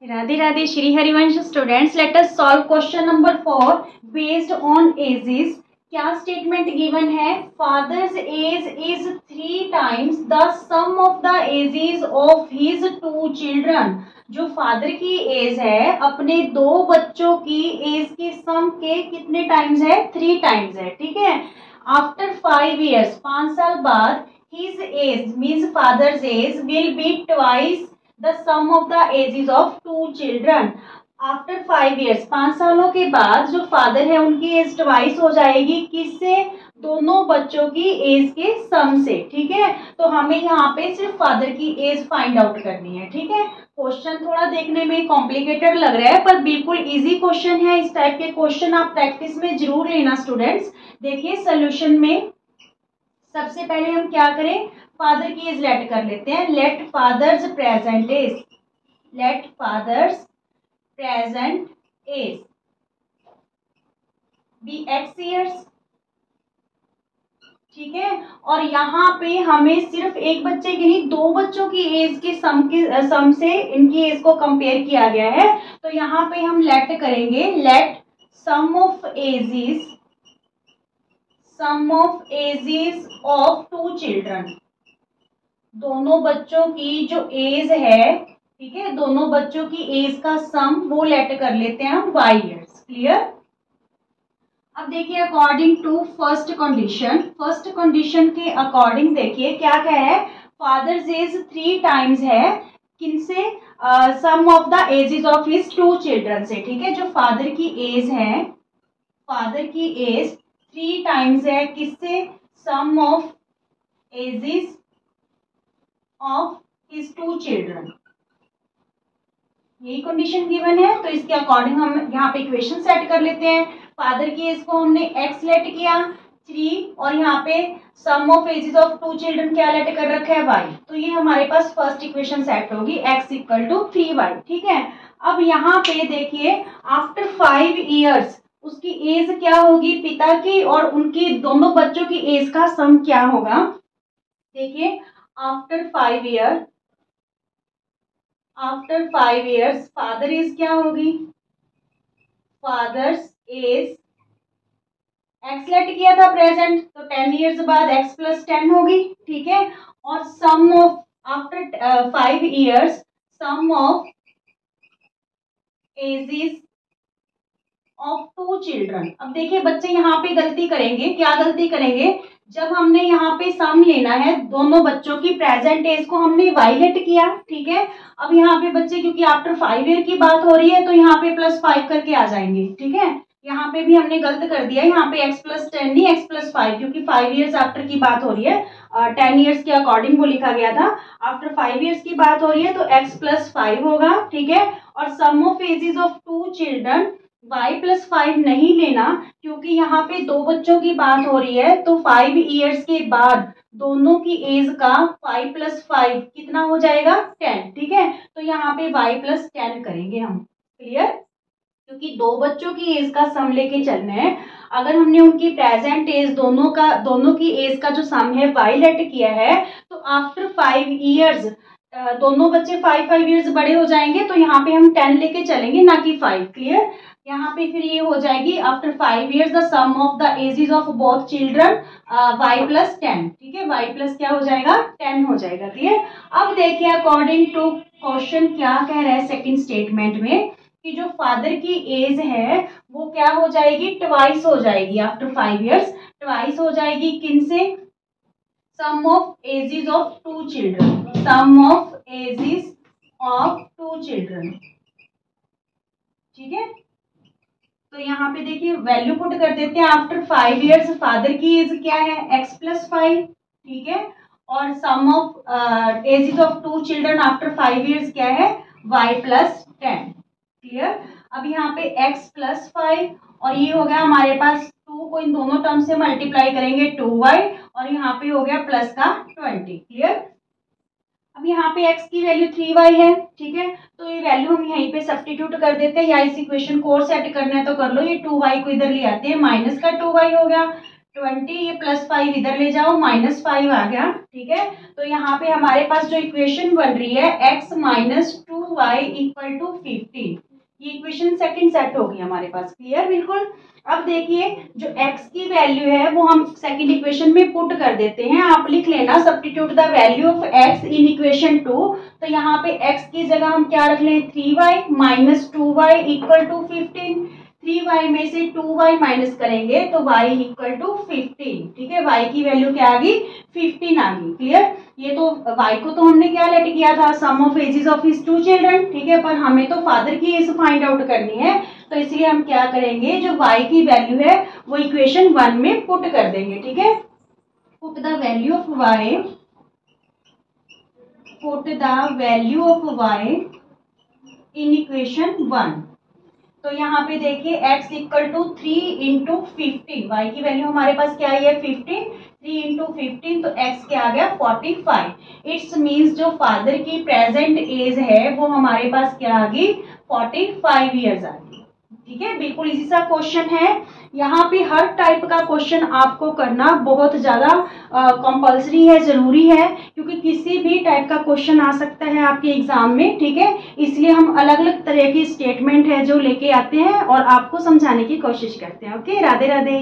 Radhe Radhe Shri Harivansh students, let us solve question number 4 based on ages. क्या statement given है? Father's age is 3 times the sum of the ages of his 2 children. जो father की age है अपने 2 बच्चों की as के सम के कितने टाइम्स है? 3 टाइम्स है। ठीक है। आफ्टर 5 years 5 साल बाद his age means father's age will be twice the sum of the ages of 2 children। After 5 years 5 सालों के बाद जो फादर है उनकी एज ट्वाइस हो जाएगी। किससे? दोनों बच्चों की एज के सम से। ठीक है। तो हमें यहाँ पे सिर्फ फादर की एज फाइंड आउट करनी है। ठीक है। क्वेश्चन थोड़ा देखने में कॉम्प्लिकेटेड लग रहा है पर बिल्कुल इजी क्वेश्चन है। इस टाइप के क्वेश्चन आप प्रैक्टिस में जरूर लेना स्टूडेंट्स। देखिए सोल्यूशन में सबसे पहले हम क्या करें, फादर की एज लेट कर लेते हैं। Let father's present age, let father's present age be X years. ठीक है। और यहाँ पे हमें सिर्फ एक बच्चे की नहीं 2 बच्चों की एज के सम से इनकी एज को कंपेयर किया गया है। तो यहाँ पे हम लेट करेंगे, let sum of ages, sum of ages of 2 children. दोनों बच्चों की जो एज है, ठीक है, दोनों बच्चों की एज का सम वो लेट कर लेते हैं हम y years। क्लियर। अब देखिए according to first condition, first condition के अकॉर्डिंग देखिए क्या क्या है। फादर्स एज 3 टाइम्स है किनसे? Sum of the ages of his 2 children से। ठीक है। जो फादर की एज है, फादर की एज 3 टाइम्स है किससे? Sum of ages of his 2 children. यही कंडीशन गिवन है। तो इसके अकॉर्डिंग हम यहाँ पे इक्वेशन सेट कर लेते हैं। फादर की एज को हमने x लेट किया 3 और यहाँ पे सम ऑफ एजेस ऑफ 2 चिल्ड्रन क्या लेट कर रखा है? y। तो ये हमारे पास फर्स्ट इक्वेशन सेट होगी x इक्वल टू 3y। ठीक है। अब यहाँ पे देखिए आफ्टर 5 years उसकी एज क्या होगी पिता की और उनकी दोनों बच्चों की एज का सम क्या होगा? देखिए after 5 years, after 5 years father age क्या होगी? फादर्स एज एक्स लेट किया था प्रेजेंट, तो 10 years बाद x प्लस 10 होगी। ठीक है। और sum of after 5 years sum of ages of 2 children. अब देखिए बच्चे यहाँ पे गलती करेंगे। क्या गलती करेंगे? जब हमने यहाँ पे सम लेना है दोनों बच्चों की प्रेजेंट एज को हमने y लेट किया। ठीक है। अब यहाँ पे बच्चे क्योंकि आफ्टर 5 year की बात हो रही है तो यहाँ पे +5 करके आ जाएंगे। ठीक है। यहाँ पे भी हमने गलत कर दिया, यहाँ पे x प्लस 10 नहीं x प्लस 5 क्योंकि 5 years आफ्टर की बात हो रही है। 10 years के अकॉर्डिंग वो लिखा गया था। आफ्टर 5 years की बात हो रही है तो x प्लस 5 होगा। ठीक है। और sum of ages of 2 children y plus 5 नहीं लेना क्योंकि यहाँ पे 2 बच्चों की बात हो रही है। तो 5 years के बाद दोनों की एज का 5 प्लस 5 कितना हो जाएगा? 10। ठीक है। तो यहाँ पे y प्लस 10 करेंगे हम। क्लियर। क्योंकि 2 बच्चों की एज का सम लेके चलना है। अगर हमने उनकी प्रेजेंट एज दोनों की एज का जो सम है y लेट किया है तो आफ्टर 5 years दोनों बच्चे 5 years बड़े हो जाएंगे तो यहाँ पे हम 10 लेके चलेंगे ना कि 5। क्लियर। यहाँ पे फिर ये हो जाएगी after 5 years the sum of the ages of both children y plus 10। ठीक है। y प्लस क्या हो जाएगा? 10 हो जाएगा। क्लियर। अब देखिए अकॉर्डिंग टू क्वेश्चन क्या कह रहा है सेकंड स्टेटमेंट में कि जो फादर की एज है वो क्या हो जाएगी? ट्वाइस हो जाएगी। आफ्टर 5 years ट्वाइस हो जाएगी किनसे? Sum of ages of 2 children, sum of ages of 2 children. ठीक है। तो यहाँ पे देखिए वैल्यू पुट कर देते हैं। आफ्टर 5 years फादर की एज क्या है? x plus 5। ठीक है। और sum of ages of 2 children after 5 years क्या है? y plus 10। क्लियर। अब यहाँ पे x प्लस 5 और ये हो गया हमारे पास 2 को इन दोनों टर्म से मल्टीप्लाई करेंगे 2y और यहाँ पे हो गया प्लस का 20। क्लियर। अब यहाँ पे x की वैल्यू 3y है। ठीक है। तो ये वैल्यू हम यहीं पे सब्स्टिट्यूट कर देते हैं या इस इक्वेशन को और सेट करना है तो कर लो। ये 2y को इधर ले आते हैं, माइनस का 2y हो गया 20, ये +5 इधर ले जाओ, -5 आ गया। ठीक है, तो यहाँ पे हमारे पास जो इक्वेशन बन रही है x - 2y = 15, ये इक्वेशन सेकंड सेट होगी हमारे पास। क्लियर? बिल्कुल। अब देखिए जो x की वैल्यू है वो हम सेकंड इक्वेशन में पुट कर देते हैं। आप लिख लेना substitute the value of x in equation 2। तो यहाँ पे x की जगह हम क्या रख लें, 3y - 2y = 15। 3y में से 2y माइनस करेंगे तो y = 15। ठीक है, y की वैल्यू क्या आ गई, 15 आ गई। क्लियर? ये तो y को तो हमने क्या लेट किया था, sum of ages of his 2 children. ठीक है, पर हमें तो फादर की एज फाइंड आउट करनी है, तो इसलिए हम क्या करेंगे, जो y की वैल्यू है वो इक्वेशन 1 में पुट कर देंगे। ठीक है, put the value of y in equation 1। तो यहाँ पे देखिए x = 3 × 15, y की वैल्यू हमारे पास क्या है 15, 3 × 15 तो x क्या आ गया 45। इट्स मीन्स जो फादर की प्रेजेंट एज है वो हमारे पास क्या आ गई 45 ईयर्स आ गई। ठीक है, बिल्कुल इजी सा क्वेश्चन है। यहाँ पे हर टाइप का क्वेश्चन आपको करना बहुत ज्यादा कंपल्सरी है, जरूरी है, क्योंकि किसी भी टाइप का क्वेश्चन आ सकता है आपके एग्जाम में। ठीक है, इसलिए हम अलग अलग तरह की स्टेटमेंट है जो लेके आते हैं और आपको समझाने की कोशिश करते हैं। ओके, राधे राधे।